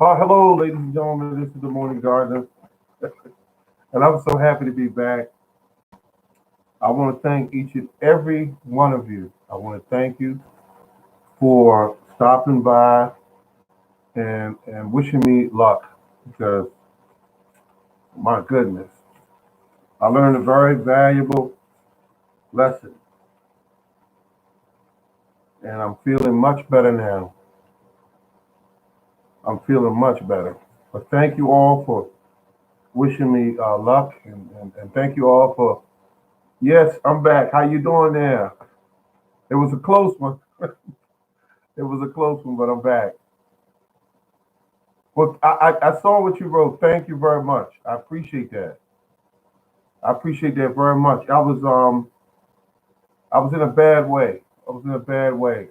Hello, ladies and gentlemen. This is the Morning Gardner, and I'm so happy to be back. I want to thank each and every one of you. I want to thank you for stopping by and wishing me luck because, my goodness, I learned a very valuable lesson, and I'm feeling much better now. I'm feeling much better. But thank you all for wishing me luck, and thank you all for. Yes, I'm back. How you doing there? It was a close one. It was a close one, but I'm back. Well, I saw what you wrote. Thank you very much. I appreciate that. I appreciate that very much. I was in a bad way. I was in a bad way.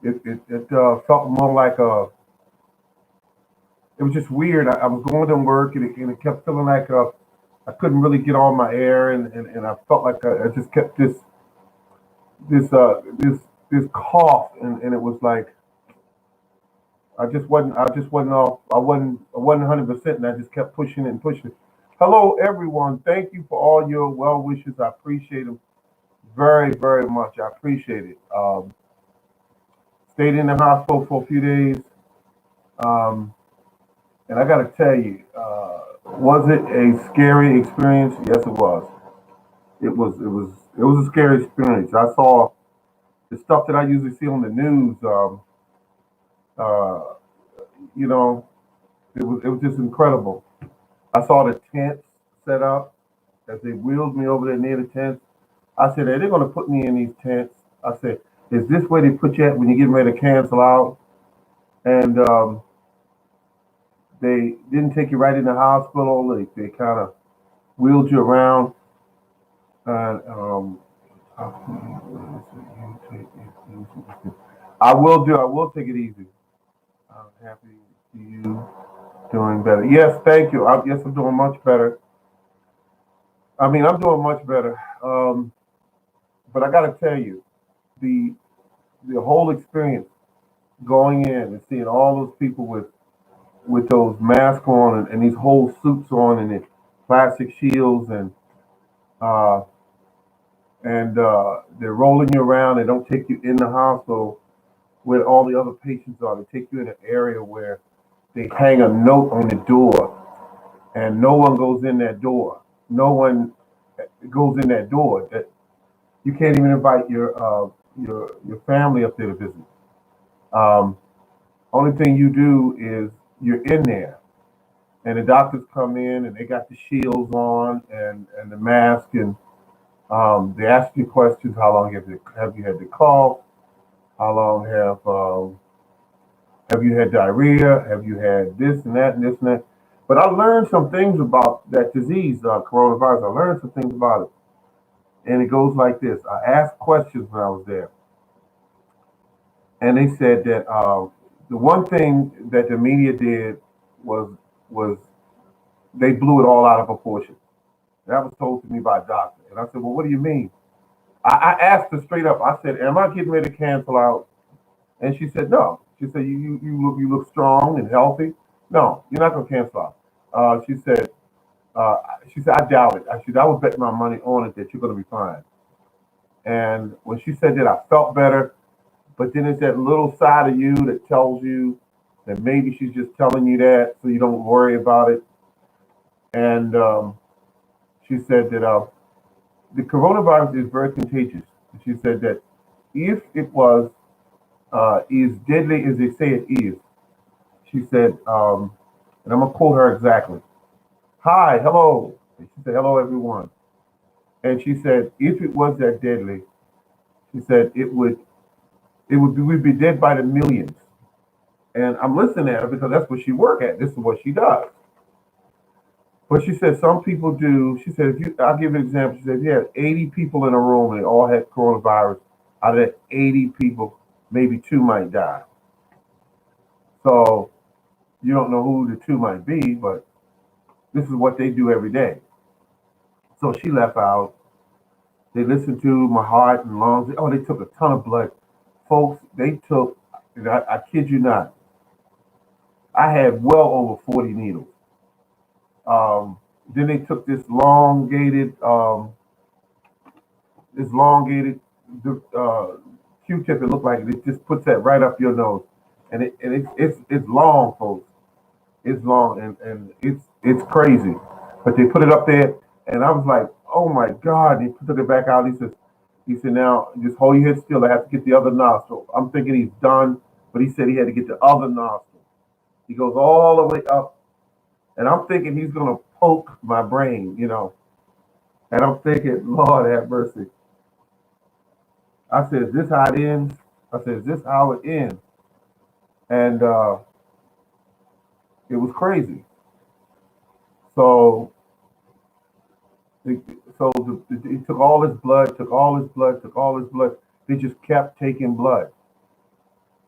It felt more like a. It was just weird. I was going to work and it kept feeling like I couldn't really get all my air and I felt like I just kept this cough and it was like I just wasn't off I wasn't 100% and I just kept pushing it and pushing it. Hello everyone. Thank you for all your well wishes. I appreciate them very, very much. I appreciate it. Stayed in the hospital for a few days. Um, and I gotta tell you, was it a scary experience? Yes it was. It was a scary experience. I saw the stuff that I usually see on the news. Uh, you know, it was just incredible. I saw the tents set up as they wheeled me over there near the tents. I said, "Are they going to put me in these tents?" I said, "Is this where they put you at when you're getting ready to cancel out?" And they didn't take you right in the hospital. They kind of wheeled you around. And I will take it easy. I'm happy to see you doing better. Yes, thank you. Yes, I'm doing much better. I mean, I'm doing much better. But I got to tell you, the the whole experience going in and seeing all those people with those masks on and these whole suits on and the plastic shields uh, and they're rolling you around. They don't take you in the hospital where all the other patients are. They take you in an area where they hang a note on the door, and no one goes in that door. No one goes in that door. That you can't even invite your family up there to visit. Um, Only thing you do is you're in there, and the doctors come in and they got the shields on and the mask, and they ask you questions. How long have you had the cough? How long have you had diarrhea? Have you had this and that and this and that? But I learned some things about that disease, coronavirus. I learned some things about it, and it goes like this. I asked questions when I was there, and they said that the one thing that the media did was was they blew it all out of proportion. That was told to me by a doctor, and I said, "Well, what do you mean?" I asked her straight up. I said, "Am I getting ready to cancel out?" And she said, "No." She said, you look strong and healthy. No, you're not gonna cancel out." She said, uh, "I doubt it." I would bet my money on it that you're gonna be fine. And when she said that, I felt better. But then it's that little side of you that tells you that maybe she's just telling you that so you don't worry about it. And she said that the coronavirus is very contagious. She said that if it was as deadly as they say it is, she said, and I'm gonna quote her exactly. Hi, hello. And she said, hello, everyone. And she said, if it was that deadly, she said we'd be dead by the millions. And I'm listening at her because that's what she work at. This is what she does. But she said some people do. She said, I'll give you an example. She said, if you had 80 people in a room and they all had coronavirus, out of that 80 people, maybe two might die. So you don't know who the two might be, but this is what they do every day. So she left out. They listened to my heart and lungs. Oh, they took a ton of blood. Folks, they took And I kid you not, I had well over 40 needles. Um, then they took this elongated uh, Q-tip. It looked like it just puts that right up your nose, and it's long, folks. It's long and it's crazy. But they put it up there, and I was like, oh my God! He took it back out. He said, now just hold your head still. I have to get the other nostril. I'm thinking he's done, but he said he had to get the other nostril. He goes all the way up, and I'm thinking he's gonna poke my brain, And I'm thinking, Lord have mercy. I said, is this how it ends? I said, is this how it ends? And it was crazy. So, they, he took all his blood, took all his blood, took all his blood. They just kept taking blood.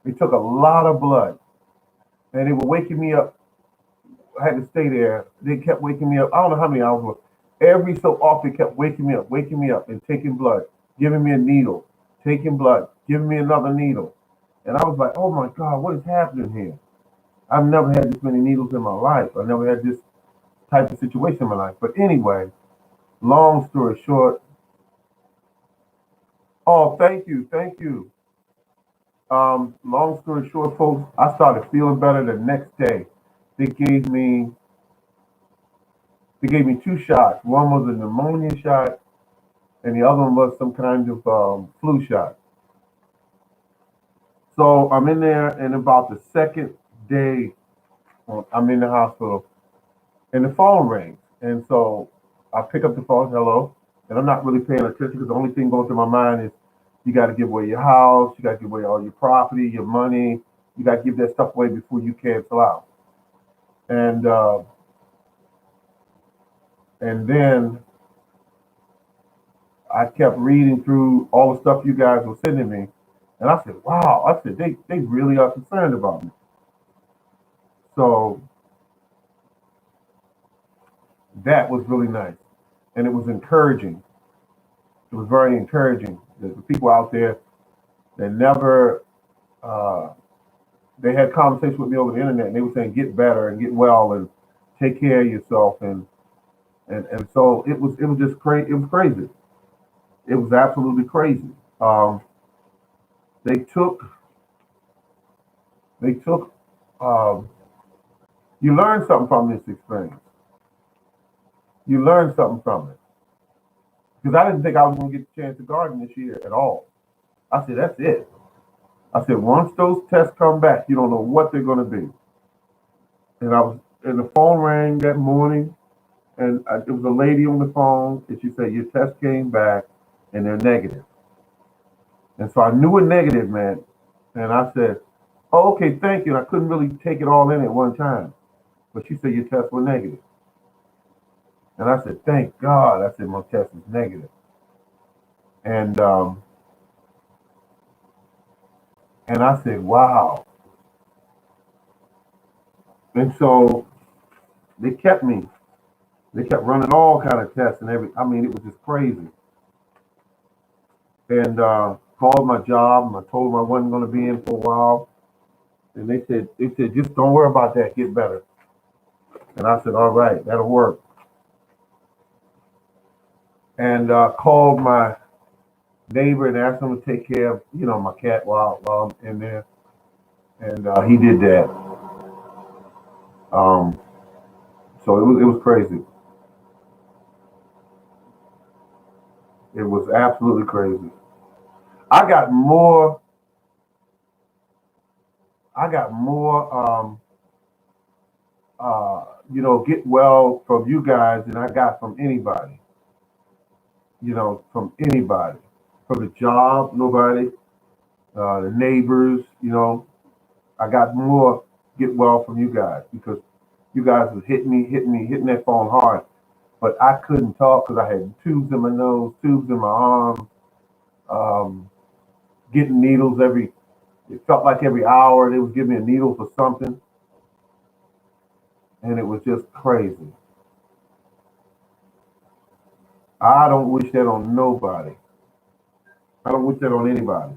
They took a lot of blood, and they were waking me up. I had to stay there. They kept waking me up. I don't know how many hours. Every so often, they kept waking me up, and taking blood, giving me a needle, taking blood, giving me another needle. And I was like, oh my God, what is happening here? I've never had this many needles in my life. I never had this type of situation in my life. But anyway, long story short, oh, thank you, thank you. Long story short, folks, I started feeling better the next day. They gave me they gave me two shots. One was a pneumonia shot, and the other one was some kind of flu shot. So I'm in there, and about the second day, I'm in the hospital, and the phone rings, and so I pick up the phone, hello, and I'm not really paying attention because the only thing going through my mind is you got to give away your house, you got to give away all your property, your money, you got to give that stuff away before you cancel out. And then I kept reading through all the stuff you guys were sending me, and I said, wow, I said they really are concerned about me. So that was really nice, and it was encouraging. It was very encouraging. The people out there that never uh, they had conversations with me over the internet, and they were saying get better and get well and take care of yourself, and so it was just crazy. It was crazy. It was absolutely crazy. Um, they took they took um, you learn something from this experience. You learn something from it because I didn't think I was going to get the chance to garden this year at all. I said that's it. I said once those tests come back, you don't know what they're going to be. And the phone rang that morning, and it was a lady on the phone, and she said your test came back, and they're negative. And so I knew what negative meant, and I said, oh, okay, thank you. And I couldn't really take it all in at one time, but she said your tests were negative, and I said, thank God. I said my test is negative, and um, and I said, wow. And so they kept me. They kept running all kind of tests and every. I mean, it was just crazy. And called my job, and I told them I wasn't going to be in for a while. And they said just don't worry about that, get better. And I said, all right, that'll work. And called my neighbor and asked him to take care of my cat while I'm in there, and he did that. Um, so it was crazy. It was absolutely crazy. I got more. I got more. Get well from you guys than I got from anybody. From anybody, from the job, nobody, the neighbors. I got more get well from you guys because you guys was hitting that phone hard. But I couldn't talk because I had tubes in my nose, tubes in my arm, um, getting needles every. It felt like every hour they was giving me a needle for something, and it was just crazy. I don't wish that on nobody. I don't wish that on anybody.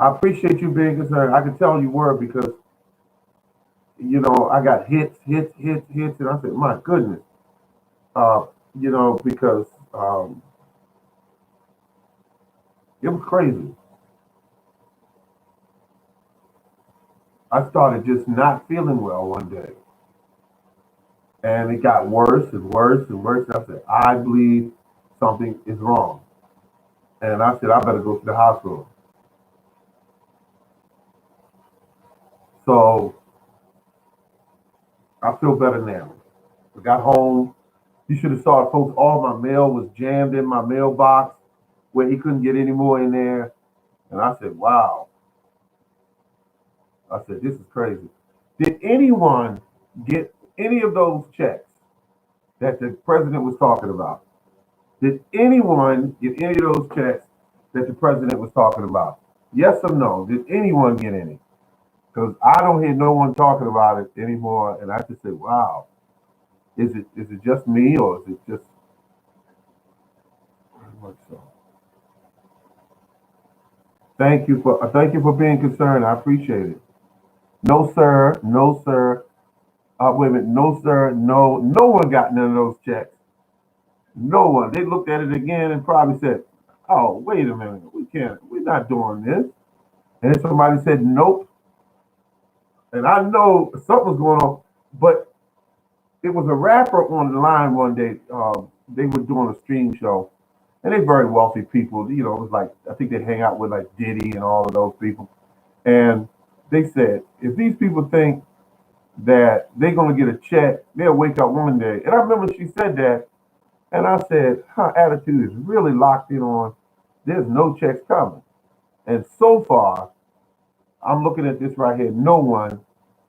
I appreciate you being concerned. I can tell you were because, I got hits, and I said, my goodness, uh, because it was crazy. I started just not feeling well one day, and it got worse and worse and worse. I said, I believe something is wrong, and I said, I better go to the hospital. So I feel better now. I got home. You should have saw it, folks. All my mail was jammed in my mailbox where he couldn't get any more in there. And I said, wow. I said, this is crazy. Did anyone get any of those checks that the president was talking about? Did anyone get any of those checks that the president was talking about? Yes or no? Did anyone get any? Because I don't hear no one talking about it anymore. And I just said, wow. Is it just me, or is it just much so? Thank you for being concerned. I appreciate it. No sir, no sir. Wait a minute, no sir, no one got none of those checks. No one. They looked at it again and probably said, "Oh, wait a minute, we're not doing this." And then somebody said, "Nope." And I know something was going on, but it was a rapper on the line one day. They were doing a stream show, and they're very wealthy people. It was like I think they hang out with like Diddy and all of those people. And they said, if these people think that they're gonna get a check, they'll wake up one day. And I remember she said that, and I said, her attitude is really locked in on there's no checks coming. And so far, I'm looking at this right here. No one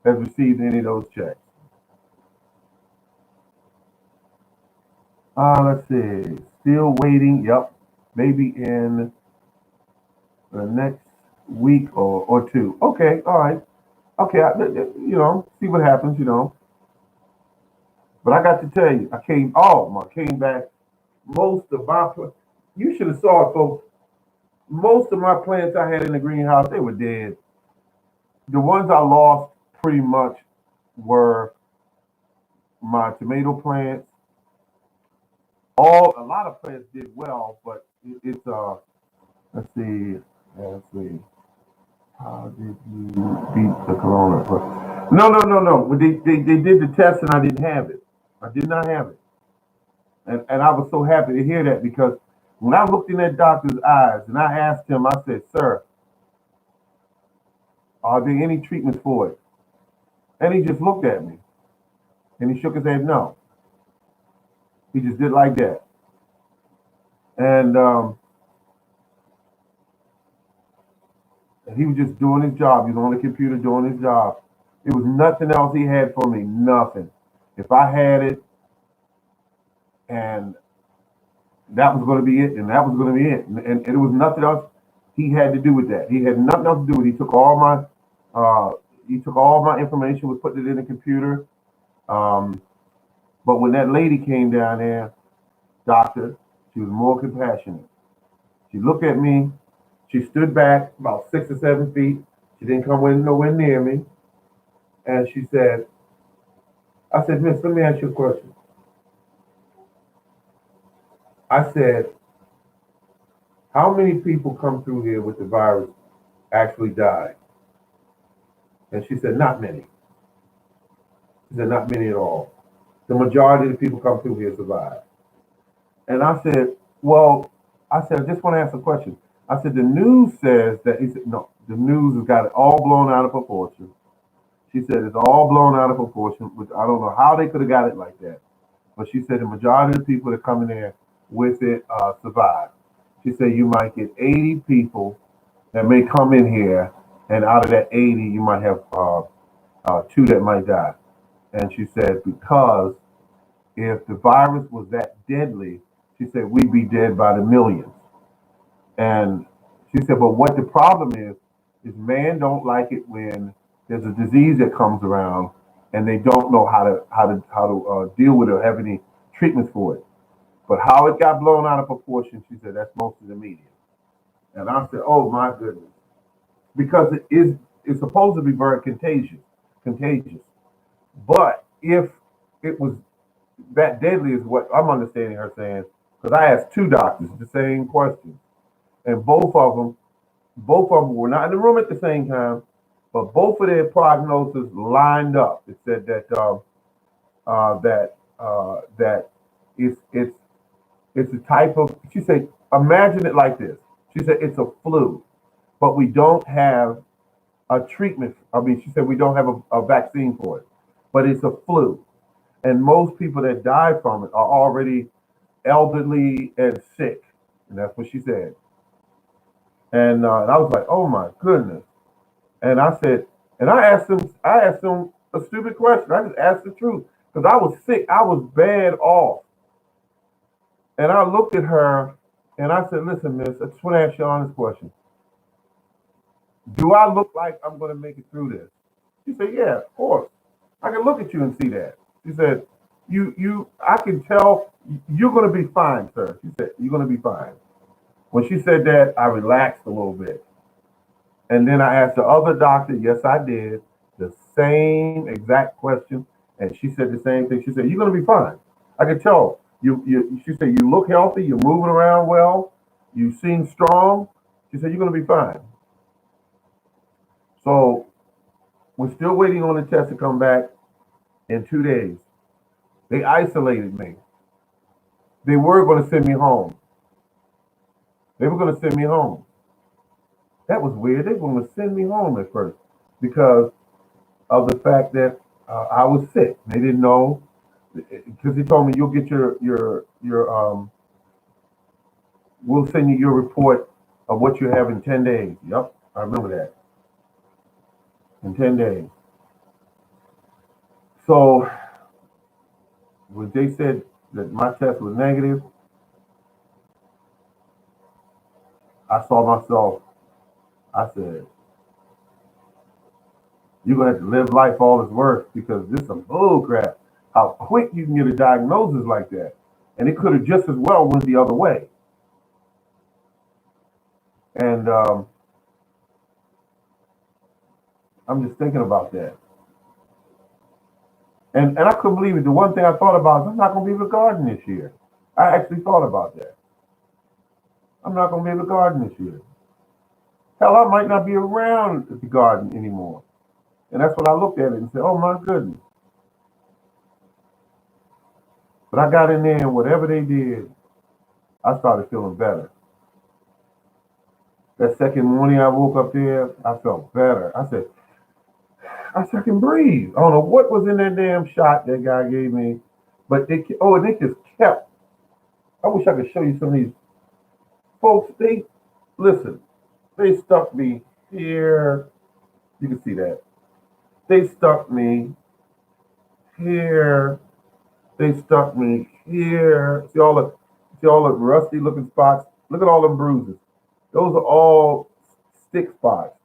has received any of those checks. Let's see. Still waiting. Yep. Maybe in the next week or two. Okay. All right. Okay. See what happens. But I got to tell you, I came back. Most of you should have saw it, folks. Most of my plants I had in the greenhouse, they were dead. The ones I lost pretty much were my tomato plants. A lot of plants did well, but it's let's see, let's see. How did you beat the corona? No, no, no, no. They did the test and I didn't have it. I did not have it. And I was so happy to hear that because when I looked in that doctor's eyes and I asked him, I said, "Sir, are there any treatments for it?" And he just looked at me and he shook his head no. He just did like that. And he was just doing his job. He was on the computer doing his job. It was nothing else he had for me. Nothing. If I had it and that was going to be it, and that was going to be it. And it was nothing else he had to do with that. He had nothing else to do with it. Uh, he took all my information, was putting it in the computer. Um, but when that lady came down there, doctor, she was more compassionate. She looked at me. She stood back about 6 or 7 feet. She didn't come nowhere near me. And she said, I said, "Miss, let me ask you a question." I said, "How many people come through here with the virus actually die?" And she said, "Not many." She said, "Not many at all. The majority of the people come through here survive." And I said, "Well," I said, "I just want to ask a question." I said, "The news says that," he said, "No, the news has got it all blown out of proportion." She said, "It's all blown out of proportion," which I don't know how they could have got it like that. But she said the majority of the people that come in there with it survive. She said you might get 80 people that may come in here, and out of that 80, you might have two that might die. And she said because if the virus was that deadly, she said we'd be dead by the millions. And she said, but what the problem is man don't like it when there's a disease that comes around and they don't know how to deal with it or have any treatments for it. But how it got blown out of proportion, she said that's most of the media. And I said, oh my goodness. because it's supposed to be very contagious. But if it was that deadly, is what I'm understanding her saying, because I asked two doctors the same question, and both of them were not in the room at the same time, but both of their prognosis lined up. It said that it's it's a type of. She said, imagine it like this. She said it's a flu, but we don't have a treatment. I mean, she said we don't have a vaccine for it, but it's a flu, and most people that die from it are already elderly and sick, and that's what she said. And I was like, oh my goodness. And I said, and I asked them a stupid question. I just asked the truth because I was sick. I was bad off. And I looked at her and I said, listen, miss, I just want to ask you an honest question. Do I look like I'm going to make it through this? She said, yeah, of course. I can look at you and see that. She said, I can tell you're going to be fine, sir. She said, you're going to be fine. When she said that, I relaxed a little bit. And then I asked the other doctor, yes, I did, the same exact question. And she said the same thing. She said, you're going to be fine. I can tell. She said, you look healthy. You're moving around well. You seem strong. She said, you're going to be fine. So we're still waiting on the test to come back in 2 days. They isolated me. They were going to send me home. They were going to send me home. That was weird. They were going to send me home at first because of the fact that I was sick. They didn't know because he told me you'll get your we'll send you your report of what you have in 10 days. Yep, I remember that. In 10 days. So when they said that my test was negative, I saw myself. I said, you're gonna have to live life all its worth because this is some bull crap. How quick you can get a diagnosis like that. And it could have just as well went the other way. And I'm just thinking about that. And I couldn't believe it. The one thing I thought about is I'm not gonna be able to garden this year. I actually thought about that. I'm not gonna be able to garden this year. Hell, I might not be around at the garden anymore. And that's when I looked at it and said, oh my goodness. But I got in there and whatever they did, I started feeling better. That second morning I woke up there, I felt better. I said, I can breathe. I don't know what was in that damn shot that guy gave me. But and they just kept. I wish I could show you some of these folks. Listen, they stuck me here. You can see that. They stuck me here. They stuck me here. See all the rusty looking spots? Look at all them bruises. Those are all stick spots.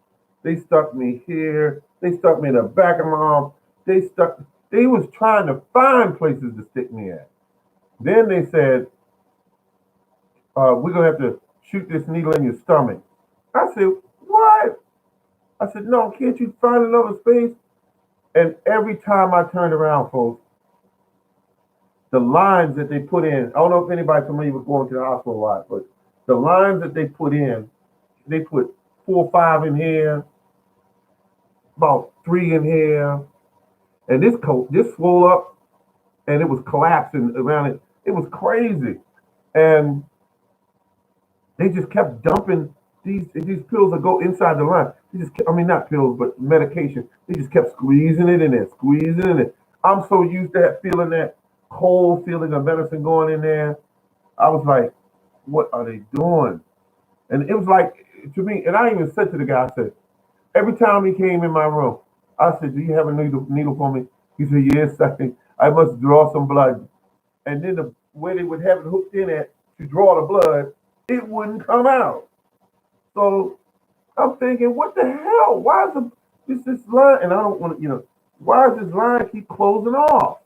They stuck me here. They stuck me in the back of my arm. They was trying to find places to stick me at. Then they said, we're gonna have to shoot this needle in your stomach. I said, what? I said, no, can't you find another space? And every time I turned around, folks, the lines that they put in, I don't know if anybody's familiar with going to the hospital a lot, but the lines that they put in, they put 4 or 5 in here, about 3 in here, and this swelled up and it was collapsing around it. It was crazy. And they just kept dumping these pills that go inside the line. I mean, not pills, but medication. They just kept squeezing it in there, squeezing it in there. I'm so used to feeling that cold feeling of medicine going in there. I was like, what are they doing? And it was like, to me, and I even said to the guy, I said, every time he came in my room, I said, do you have a needle for me? He said, yes, I must draw some blood. And then the way they would have it hooked in at to draw the blood, it wouldn't come out. So I'm thinking, what the hell? Why is this line? And I don't want to, why does this line keep closing off?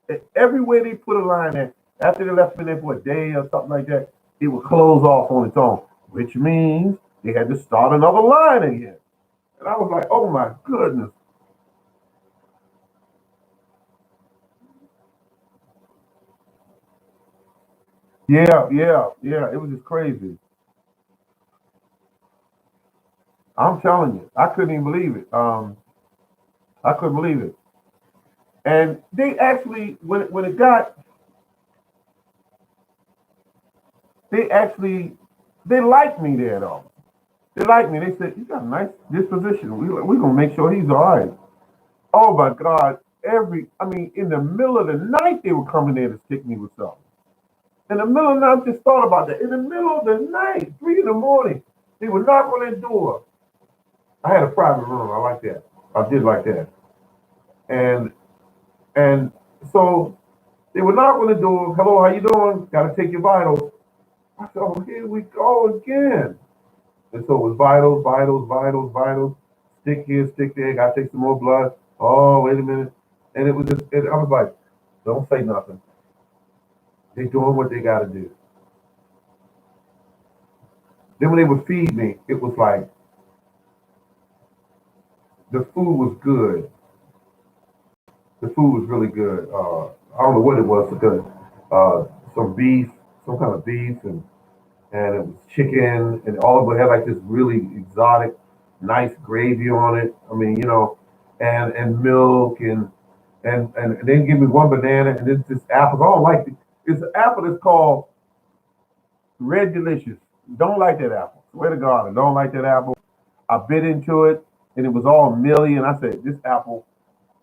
And everywhere they put a line in, after they left me there for a day or something like that, it would close off on its own, which means they had to start another line again. And I was like, oh my goodness. Yeah, yeah, yeah. It was just crazy. I'm telling you, I couldn't even believe it. I couldn't believe it. And they actually, when it got, they actually, they liked me there though. They liked me. They said, you got a nice disposition. We gonna make sure he's all right. Oh my God. I mean, in the middle of the night, they were coming there to stick me with something. In the middle of the night, I just thought about that. In the middle of the night, 3 in the morning, they would knock on that door. I had a private room. I like that. I did like that. And and so they would knock on the door. Hello, how you doing? Got to take your vitals. I said, oh, here we go again. And so it was vitals, vitals, vitals, vitals. Stick here, stick there. Got to take some more blood. Oh, wait a minute. And it was just, I was like, don't say nothing. They're doing what they got to do. Then when they would feed me, it was like the food was good. The food was really good. I don't know what it was, but some beef, some kind of beef, and it was chicken, and all of it had like this really exotic, nice gravy on it. I mean, and milk, and then give me one banana, and this apples. I don't like it. It's an apple that's called Red Delicious. Don't like that apple. Swear to God, I don't like that apple. I bit into it, and it was all mealy, and I said, this apple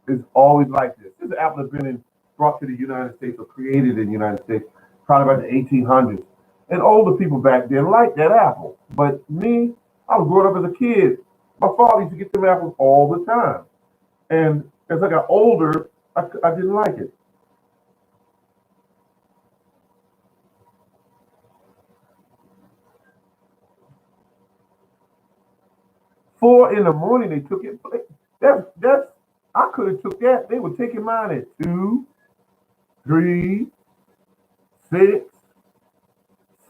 is always like this. This apple has been brought to the United States or created in the United States probably about the 1800s. And older people back then liked that apple. But me, I was growing up as a kid. My father used to get them apples all the time. And as I got older, I didn't like it. 4 in the morning, they took it. That's I could have took that. They were taking mine at 2, 3, 6,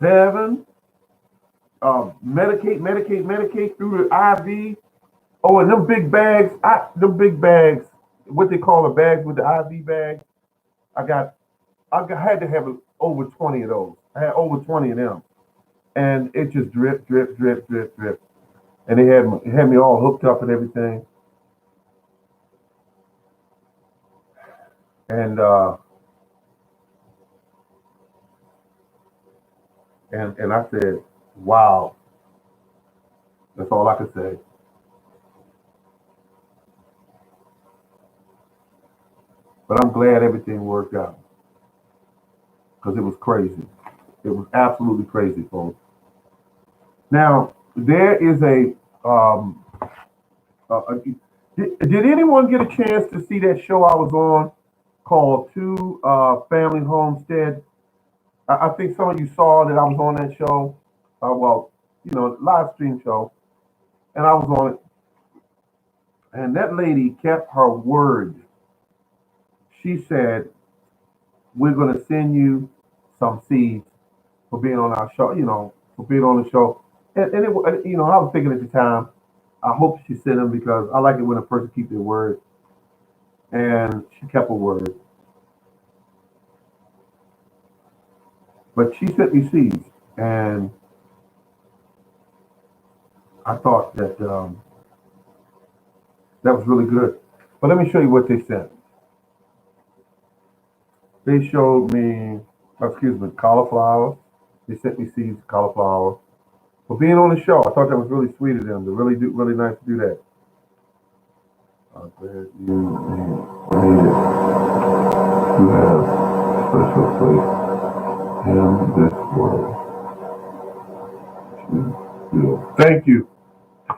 7. Medicate through the IV. Oh, and them big bags, what they call the bags with the IV bags. I got, had to have over 20 of those. I had over 20 of them, and it just drip, drip, drip, drip, drip, and they had me all hooked up and everything, and and I said, wow, that's all I could say. But I'm glad everything worked out because it was crazy. It was absolutely crazy, folks. Now there is did anyone get a chance to see that show I was on called Two Family Homestead? I think some of you saw that I was on that show. Well, live stream show, and I was on it. And that lady kept her word. She said, "We're going to send you some seeds for being on our show. For being on the show." And I was thinking at the time, I hope she sent them because I like it when a person keeps their word. And she kept her word. But she sent me seeds, and I thought that that was really good. But let me show you what they sent. They showed me, cauliflower. They sent me seeds of cauliflower for being on the show. I thought that was really sweet of them. To really nice to do that. I'm glad you made it. You have a special place in this world. Thank you.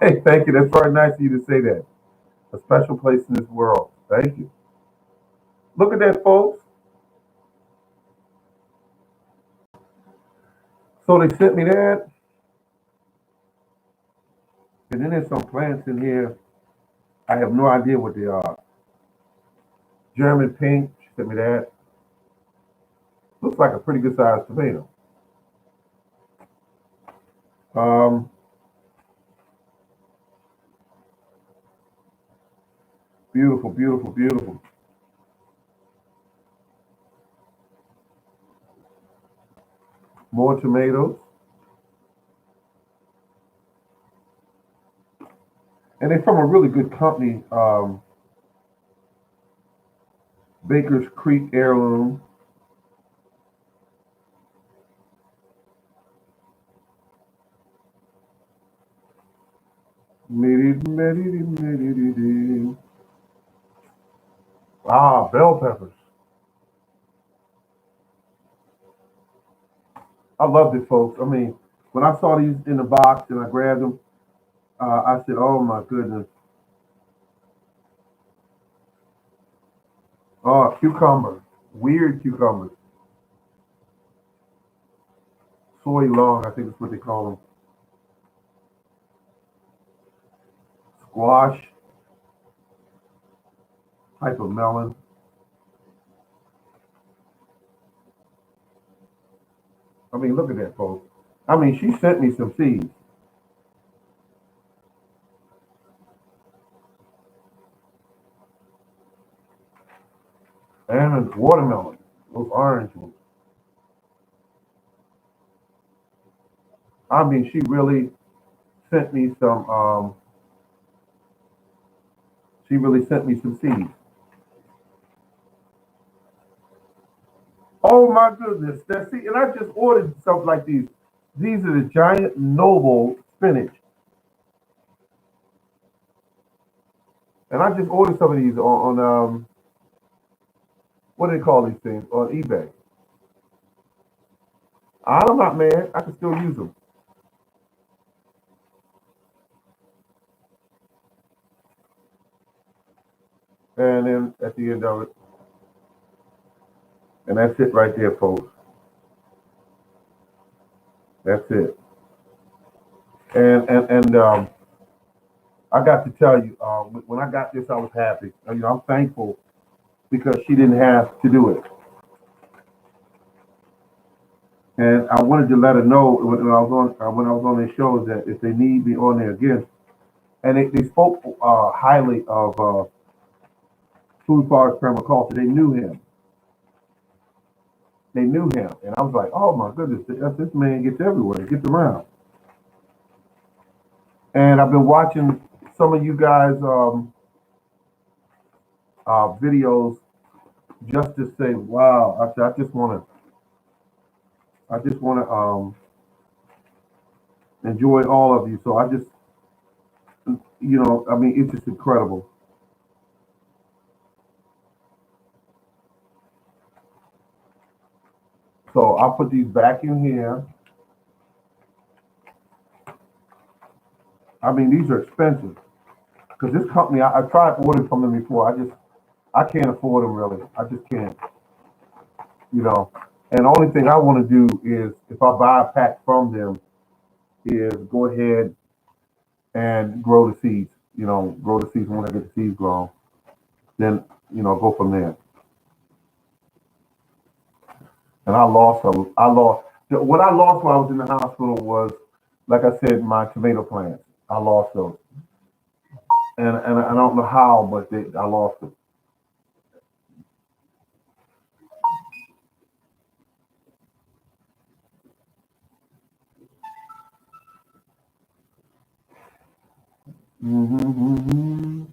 Hey, thank you. That's very nice of you to say that. A special place in this world. Thank you. Look at that, folks. So they sent me that, and then there's some plants in here. I have no idea what they are. German pink. She sent me that. Looks like a pretty good sized tomato. Um, Beautiful, beautiful, beautiful. More tomatoes. And they're from a really good company, Baker's Creek Heirloom. Ah, bell peppers. I loved it, folks. I mean, when I saw these in the box and I grabbed them, I said, "Oh my goodness!" Oh, cucumber, weird cucumbers, soy long, I think is what they call them. Squash, type of melon. I mean, look at that, folks. I mean, she sent me some seeds, and a watermelon, those orange ones. I mean, she really sent me some. She really sent me some seeds. Oh my goodness! That see, and I just ordered stuff like these. These are the giant noble spinach, and I just ordered some of these on what do they call these things on eBay. I'm not mad. I can still use them. And then at the end of it, and that's it right there, folks. That's it. And I got to tell you, when I got this, I was happy. I'm thankful because she didn't have to do it. And I wanted to let her know when I was on their shows that if they need me on there again, and they spoke highly of Food Forest Permaculture. They knew him. They knew him, and I was like, oh my goodness, this man gets everywhere, gets around. And I've been watching some of you guys' videos just to say, wow. I just want to enjoy all of you. So I just, I mean, it's just incredible. So I'll put these back in here. I mean, these are expensive because this company, I tried ordering from them before. I can't afford them really. I just can't, you know. And the only thing I want to do is, if I buy a pack from them, is go ahead and grow the seeds. Grow the seeds when I get the seeds grown. Then, go from there. And I lost. What I lost while I was in the hospital was, like I said, my tomato plants. I lost those, and I don't know how, but I lost it. Hmm.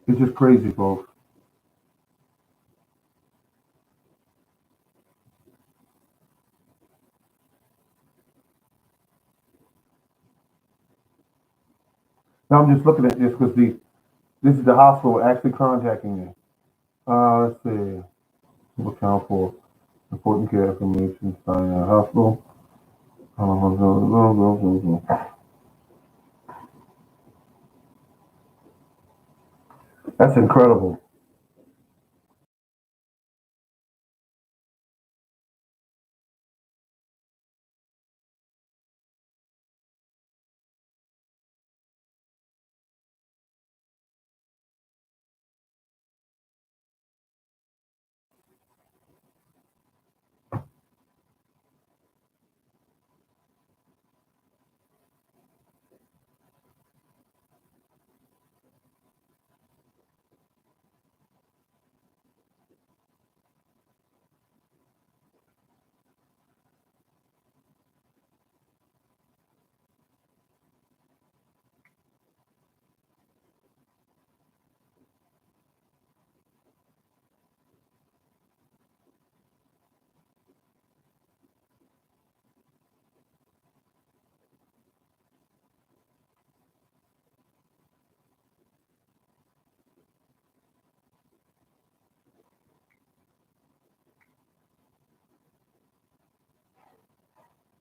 It's just crazy, folks. Now I'm just looking at this because this is the hospital actually contacting me. Let's see. Account for important care information. Sign hospital. That's incredible.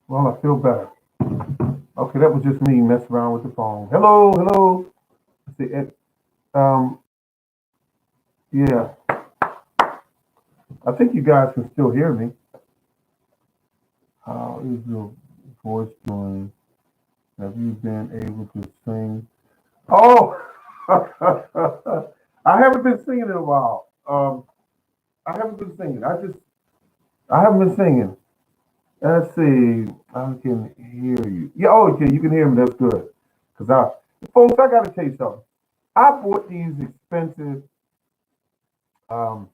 Well, I feel better. Okay, that was just me messing around with the phone. Hello, hello. See, um, yeah, I think you guys can still hear me. How is your voice doing? Have you been able to sing? Oh, I haven't been singing in a while. I haven't been singing. I haven't been singing. Let's see. I can hear you. Yeah, oh, okay, you can hear me. That's good. Folks, I got to tell you something. I bought these expensive um,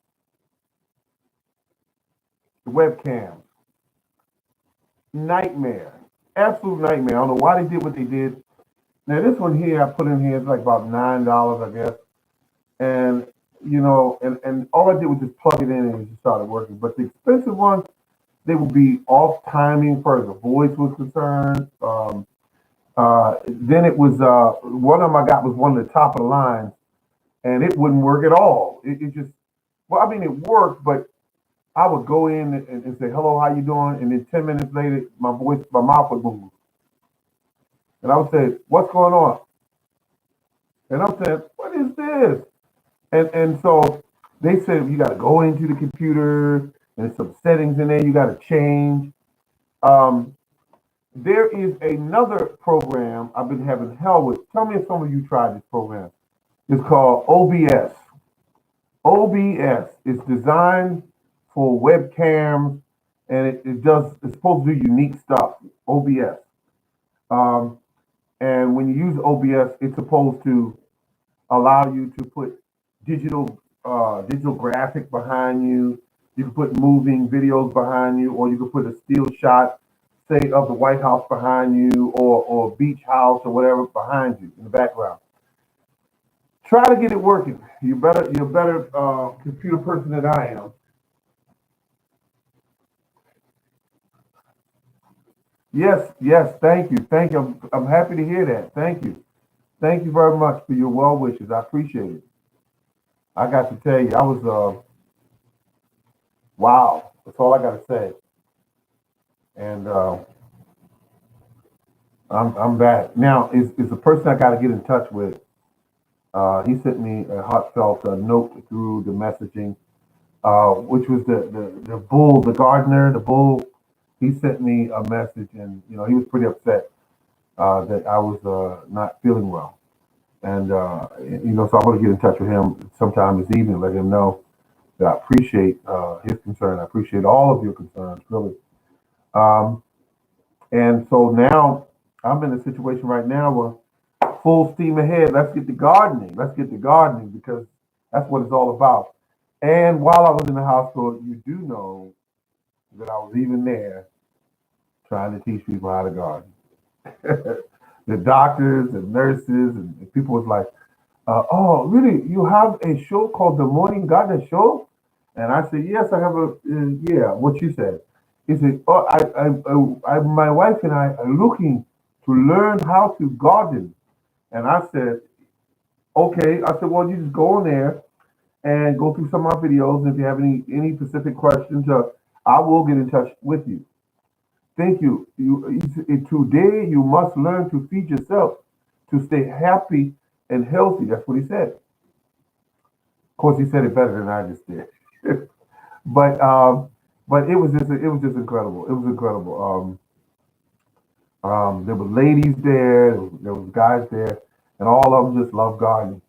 webcams. Nightmare. Absolute nightmare. I don't know why they did what they did. Now, this one here I put in here is like about $9, I guess. And, and all I did was just plug it in and it just started working. But the expensive ones, they would be off timing as far as the voice was concerned. Then it was one of them I got was one of the top of the line, and it wouldn't work at all. It just well, I mean, it worked, but I would go in and say, "Hello, how you doing?" And then 10 minutes later, my mouth would move, and I would say, "What's going on?" And I'm saying, "What is this?" And so they said you got to go into the computer and some settings in there you got to change. Um, there is another program I've been having hell with. Tell me if some of you tried this program. It's called OBS. OBS is designed for webcams and it's supposed to do unique stuff. OBS. Um, and when you use OBS, it's supposed to allow you to put digital graphic behind you. You can put moving videos behind you, or you can put a still shot, say, of the White House behind you, or a beach house or whatever behind you in the background. Try to get it working. You're a better computer person than I am. Yes, yes, thank you. Thank you. I'm happy to hear that. Thank you. Thank you very much for your well wishes. I appreciate it. I got to tell you, I was wow. That's all I got to say. And I'm back now. Is the person I got to get in touch with? He sent me a heartfelt note through the messaging, which was the bull, the Gardner, the bull. He sent me a message, and he was pretty upset that I was not feeling well. And so I'm going to get in touch with him sometime this evening, let him know that I appreciate his concern. I appreciate all of your concerns, really. Um, and so now I'm in a situation right now where full steam ahead. Let's get to gardening. Let's get to gardening because that's what it's all about. And while I was in the hospital, you do know that I was even there trying to teach people how to garden. The doctors and nurses and people was like, oh, really? You have a show called The Morning Garden Show? And I said, yes, I have yeah, what you said. He said, oh, my wife and I are looking to learn how to garden. And I said, okay. I said, well, you just go in there and go through some of my videos. And if you have any specific questions, I will get in touch with you. Thank you. Today you must learn to feed yourself to stay happy and healthy. That's what he said. Of course, he said it better than I just did. but it was just incredible. It was incredible. There were ladies there, there was guys there, and all of them just loved gardening.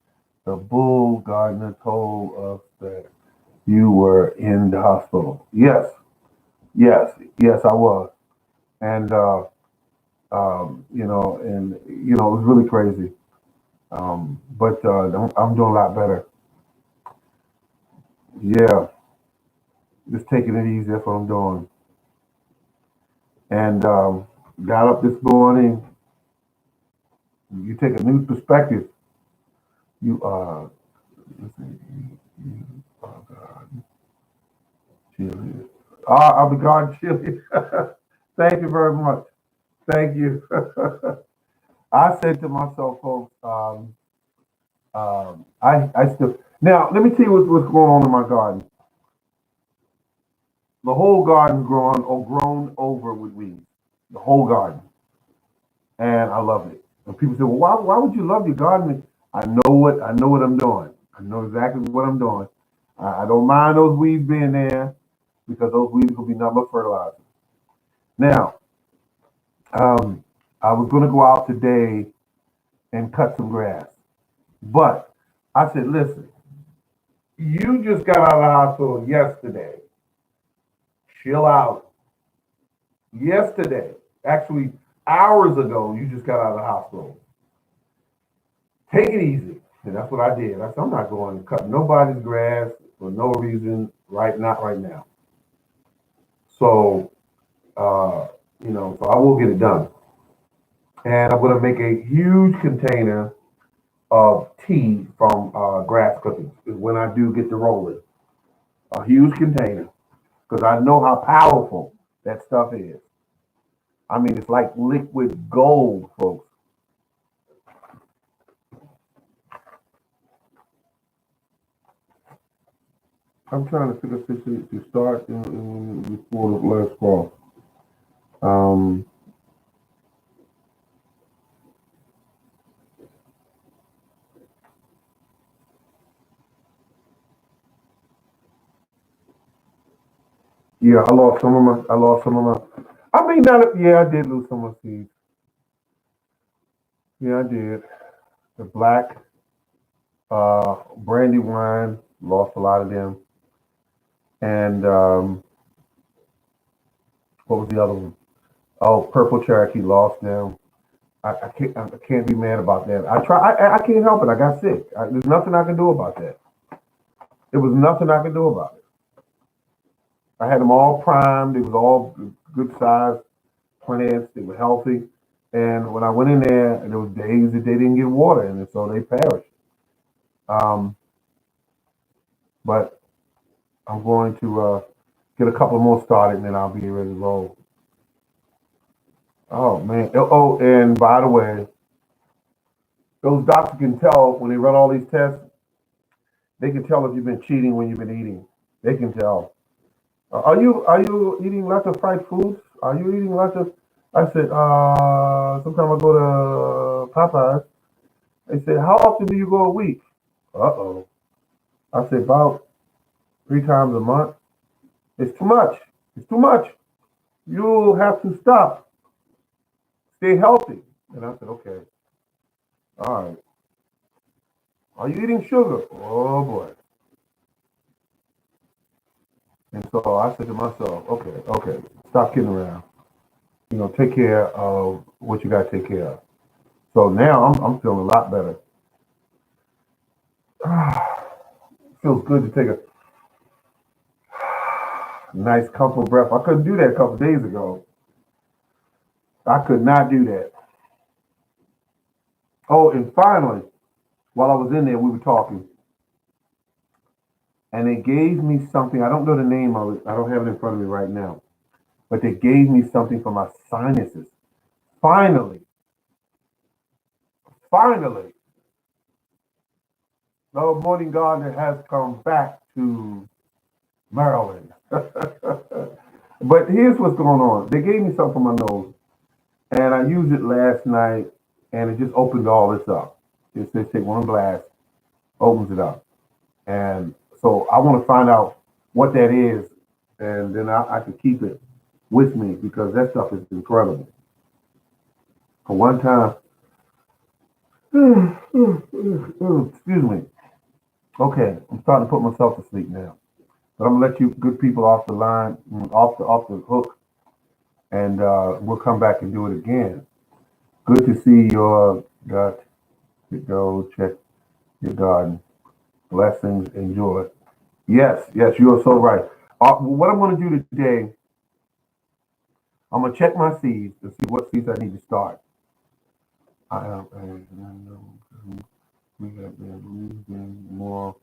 The bull gardener told us that you were in the hospital. Yes, yes, yes, I was, and it was really crazy. But I'm doing a lot better. Yeah, just taking it easy. That's what I'm doing. And got up this morning. You take a new perspective. You let's see, you are God cheerleader. I'll be God cheerleader. Thank you very much. Thank you. I said to myself, folks, I still now. Let me tell you what's going on in my garden. The whole garden's grown over with weeds. the whole garden, and I love it. And people say, "Well, why would you love your garden?" I know what I'm doing. I know exactly what I'm doing. I don't mind those weeds being there because those weeds will be nothing but fertilizer. Now, um, I was going to go out today and cut some grass, but I said, "Listen, you just got out of the hospital yesterday. Chill out. Yesterday, actually hours ago, you just got out of the hospital. Take it easy." And that's what I did. I said, I'm not going to cut nobody's grass for no reason, right? Not right now. So, uh, so I will get it done. And I'm going to make a huge container of tea from grass clippings when I do get to roll it. A huge container because I know how powerful that stuff is. I mean, it's like liquid gold, folks. I'm trying to figure out to start before the last call. Um, yeah, I lost some of my. I mean, not. Yeah, I did lose some of my seeds. Yeah, I did. The black, brandy wine, lost a lot of them, and what was the other one? Oh, purple Cherokee, lost them. I can't be mad about that. I can't help it. I got sick. There's nothing I can do about that. There was nothing I could do about it. I had them all primed. It was all good size plants. They were healthy. And when I went in there, there was days that they didn't get water in it, so they perished. Um, but I'm going to get a couple more started, and then I'll be ready to roll. Oh man! Oh, and by the way, those doctors can tell when they run all these tests. They can tell if you've been cheating when you've been eating. They can tell. Are you eating lots of fried foods? Are you eating lots of? I said, sometimes I go to Popeyes. They said, how often do you go a week? Uh-oh. I said, about 3 times a month. It's too much. It's too much. You'll have to stop. Stay healthy. And I said, okay. All right. Are you eating sugar? Oh boy. And so I said to myself, okay, okay, stop kidding around. Take care of what you got to take care of. So now I'm feeling a lot better. Feels good to take a nice, comfortable breath. I couldn't do that a couple of days ago. I could not do that. Oh, and finally, while I was in there, we were talking, and they gave me something. I don't know the name of it. I don't have it in front of me right now. But they gave me something for my sinuses. Finally, finally, the morning Gardner has come back to Maryland. But here's what's going on. They gave me something for my nose, and I used it last night, and it just opened all this up. It says take one glass, opens it up. And so I want to find out what that is, and then I can keep it with me because that stuff is incredible. For one time, excuse me. Okay, I'm starting to put myself to sleep now. But I'm gonna let you good people off the line, off the hook, and we'll come back and do it again. Good to see your got to go check your garden. Blessings and joy. Yes, yes, you are so right. What I'm going to do today, I'm going to check my seeds to see what seeds I need to start. We have been losing more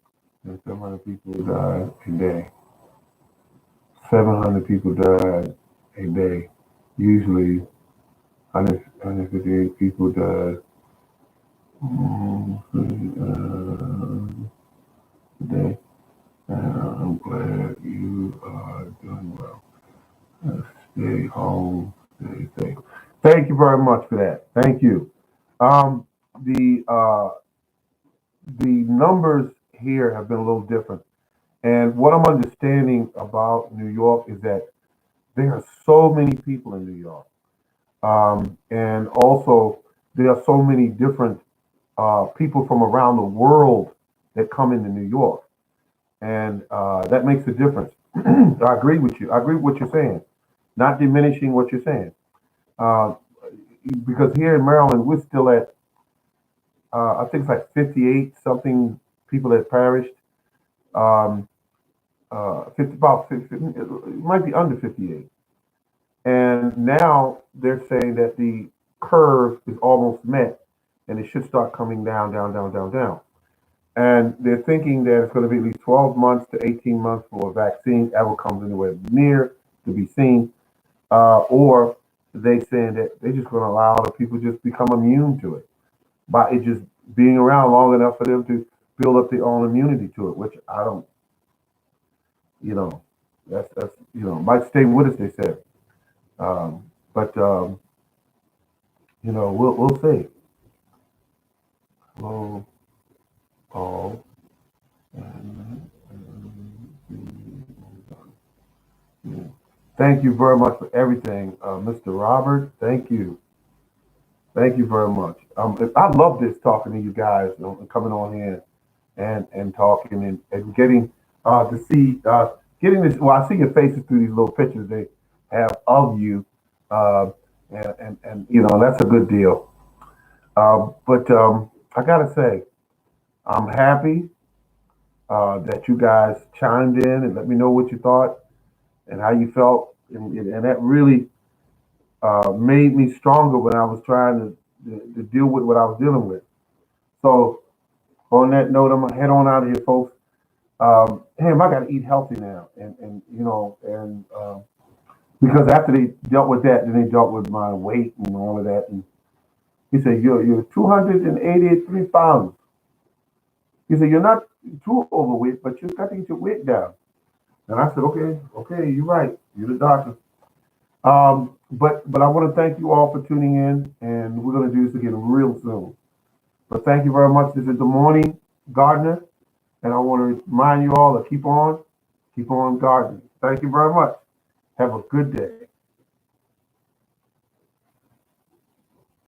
than 700 people died a day. 700 people died a day. Usually, 158 people died a day. I'm glad you are doing well. Stay home, stay safe. Thank you very much for that. Thank you. Um, the uh, the numbers here have been a little different, and what I'm understanding about New York is that there are so many people in New York, and also there are so many different people from around the world that come into New York, and that makes a difference. I agree with you. I agree with what you're saying. Not diminishing what you're saying, uh, because here in Maryland we're still at I think it's like 58 something people that perished. Um, 50, about 50, it might be under 58. And now they're saying that the curve is almost met and it should start coming down, down, down, down, down. And they're thinking that it's going to be at least 12 months to 18 months for a vaccine ever comes anywhere near to be seen. Or they saying that they're just going to allow the people just become immune to it by it just being around long enough for them to build up their own immunity to it, which I don't, you know, that's might stay with us. They said, but we'll see. We'll all. Thank you very much for everything, Mr. Robert. Thank you very much. I love this talking to you guys, coming on here and talking and getting to see getting this. Well, I see your faces through these little pictures they have of you, uh, and that's a good deal. But I gotta say, I'm happy that you guys chimed in and let me know what you thought and how you felt, and that really made me stronger when I was trying to deal with what I was dealing with. So on that note, I'm gonna head on out of here, folks. Him, I got to eat healthy now, and because after they dealt with that, then they dealt with my weight and all of that, and he said you're 283 pounds. He said you're not too overweight, but you got to get your weight down. And I said, okay, okay, you're right, you're the doctor. But I want to thank you all for tuning in, and we're going to do this again real soon. But thank you very much. This is the morning, Gardner, and I want to remind you all to keep on gardening. Thank you very much. Have a good day.